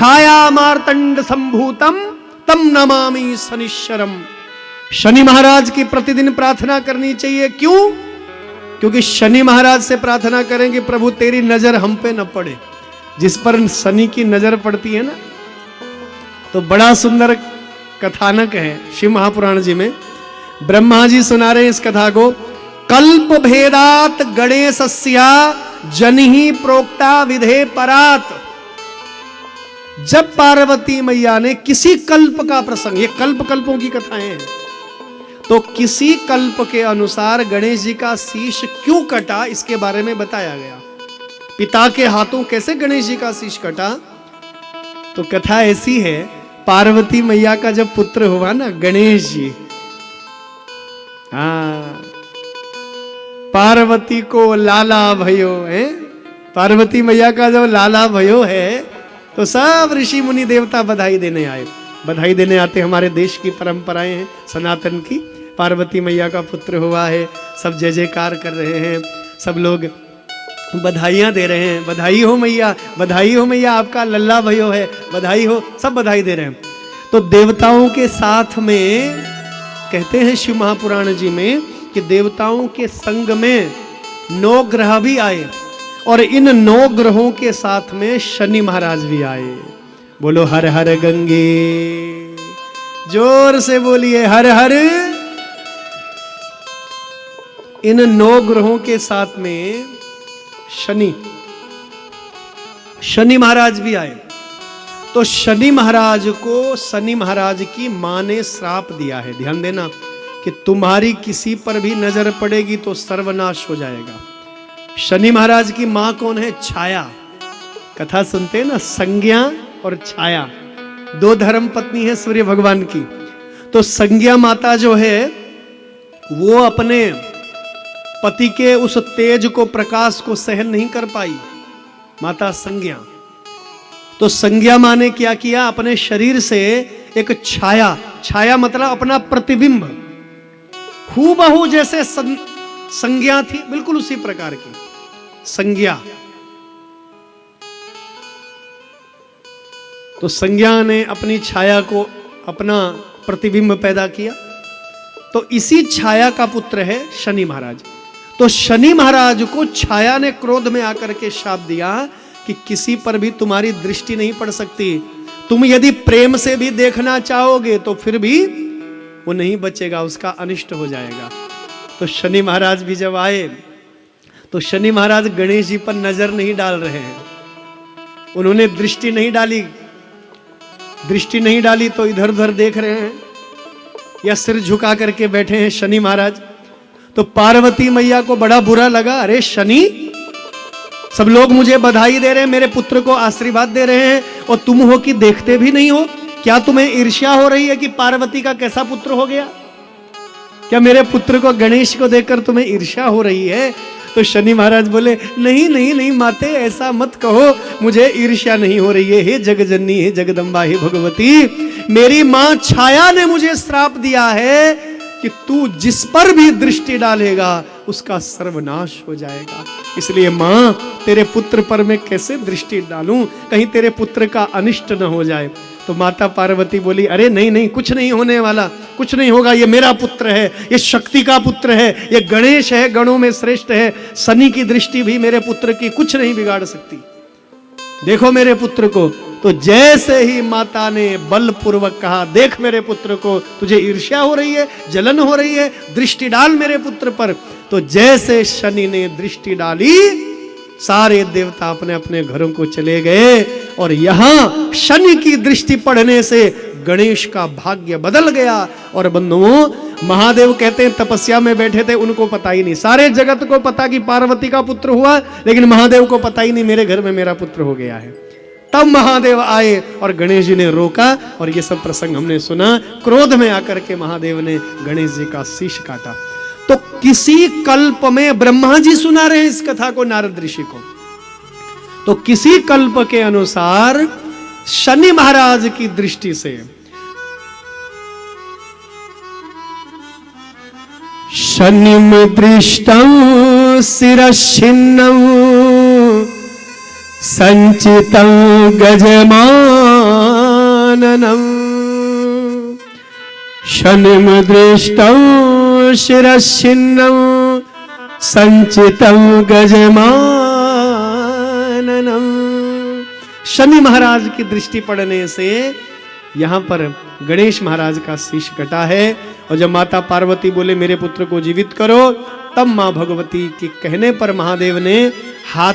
छाया मार्तंड संभूतम तम नमामि शनिश्चरम। शनि महाराज की प्रतिदिन प्रार्थना करनी चाहिए। क्यों? क्योंकि शनि महाराज से प्रार्थना करेंगे प्रभु तेरी नजर हम पे न पड़े। जिस पर शनि की नजर पड़ती है ना, तो बड़ा सुंदर कथानक है शिव महापुराण जी में। ब्रह्मा जी सुना रहे हैं इस कथा को। कल्प भेदात गणेशस्या जनिहि प्रोक्ता विधे परात। जब पार्वती मैया ने किसी कल्प का प्रसंग, ये कल्प कल्पों की कथाएं हैं, तो किसी कल्प के अनुसार गणेश जी का शीश क्यों कटा इसके बारे में बताया गया। पिता के हाथों कैसे गणेश जी का शीश कटा, तो कथा ऐसी है, पार्वती मैया का जब पुत्र हुआ ना गणेश जी, हाँ, पार्वती को लाला भयो है, पार्वती मैया का जब लाला भयो है तो सब ऋषि मुनि देवता बधाई देने आए। बधाई देने आते, हमारे देश की परंपराएं हैं सनातन की। पार्वती मैया का पुत्र हुआ है, सब जय जयकार कर रहे हैं, सब लोग बधाइयां दे रहे हैं, बधाई हो मैया, बधाई हो मैया, आपका लल्ला भयो है, बधाई हो, सब बधाई दे रहे हैं। तो देवताओं के साथ में कहते हैं शिव महापुराण जी में कि देवताओं के संग में 9 ग्रह भी आए, और इन 9 ग्रहों के साथ में शनि महाराज भी आए। बोलो हर हर गंगे, जोर से बोलिए हर हर। इन 9 ग्रहों के साथ में शनि महाराज भी आए। तो शनि महाराज को शनि महाराज की मां ने श्राप दिया है। ध्यान देना कि तुम्हारी किसी पर भी नजर पड़ेगी तो सर्वनाश हो जाएगा। शनि महाराज की मां कौन है? छाया। कथा सुनते हैं ना, संज्ञा और छाया, 2 धर्म पत्नी है सूर्य भगवान की। तो संज्ञा माता जो है वो अपने पति के उस तेज को, प्रकाश को सहन नहीं कर पाई, माता संज्ञा। तो संज्ञा मां ने क्या किया, अपने शरीर से एक छाया, छाया मतलब अपना प्रतिबिंब, हूबहू जैसे संज्ञा थी बिल्कुल उसी प्रकार की संज्ञा। तो संज्ञा ने अपनी छाया को, अपना प्रतिबिंब पैदा किया। तो इसी छाया का पुत्र है शनि महाराज। तो शनि महाराज को छाया ने क्रोध में आकर के शाप दिया कि किसी पर भी तुम्हारी दृष्टि नहीं पड़ सकती, तुम यदि प्रेम से भी देखना चाहोगे तो फिर भी वो नहीं बचेगा, उसका अनिष्ट हो जाएगा। तो शनि महाराज भी जब आए तो शनि महाराज गणेश जी पर नजर नहीं डाल रहे हैं, उन्होंने दृष्टि नहीं डाली, दृष्टि नहीं डाली तो इधर उधर देख रहे हैं या सिर झुका करके बैठे हैं शनि महाराज। तो पार्वती मैया को बड़ा बुरा लगा, अरे शनि, सब लोग मुझे बधाई दे रहे हैं, मेरे पुत्र को आशीर्वाद दे रहे हैं, और तुम हो कि देखते भी नहीं हो। क्या तुम्हें ईर्ष्या हो रही है कि पार्वती का कैसा पुत्र हो गया? क्या मेरे पुत्र को, गणेश को देखकर तुम्हें ईर्ष्या हो रही है? तो शनि महाराज बोले, नहीं नहीं नहीं माते, ऐसा मत कहो, मुझे ईर्ष्या नहीं हो रही है। हे जगजननी, हे जगदम्बा, हे भगवती, मेरी मां छाया ने मुझे श्राप दिया है कि तू जिस पर भी दृष्टि डालेगा उसका सर्वनाश हो जाएगा। इसलिए मां, तेरे पुत्र पर मैं कैसे दृष्टि डालूं, कहीं तेरे पुत्र का अनिष्ट न हो जाए। तो माता पार्वती बोली, अरे नहीं नहीं, कुछ नहीं होने वाला, कुछ नहीं होगा, ये मेरा पुत्र है, ये शक्ति का पुत्र है, ये गणेश है, गणों में श्रेष्ठ है, शनि की दृष्टि भी मेरे पुत्र की कुछ नहीं बिगाड़ सकती, देखो मेरे पुत्र को। तो जैसे ही माता ने बलपूर्वक कहा, देख मेरे पुत्र को, तुझे ईर्ष्या हो रही है, जलन हो रही है, दृष्टि डाल मेरे पुत्र पर। तो जैसे शनि ने दृष्टि डाली, सारे देवता अपने अपने घरों को चले गए, और यहां शनि की दृष्टि पड़ने से गणेश का भाग्य बदल गया। और बंधुओं, महादेव कहते हैं तपस्या में बैठे थे, उनको पता ही नहीं, सारे जगत को पता कि पार्वती का पुत्र हुआ, लेकिन महादेव को पता ही नहीं मेरे घर में मेरा पुत्र हो गया है। तब महादेव आए और गणेश जी ने रोका, और ये सब प्रसंग हमने सुना। क्रोध में आकर के महादेव ने गणेश जी का शीश काटा। तो किसी कल्प में, ब्रह्मा जी सुना रहे हैं इस कथा को नारद ऋषि को, तो किसी कल्प के अनुसार शनि महाराज की दृष्टि से शनिम दृष्टं शिरश्छिन्नं संचितं गजमाननम् शनिम दृष्टौ शिरश्छिन्नौ संचितं गजमाननम। शनि महाराज की दृष्टि पड़ने से यहाँ पर गणेश महाराज का शीश कटा है। और जब माता पार्वती बोले मेरे पुत्र को जीवित करो, तब मां भगवती के कहने पर महादेव ने हाथ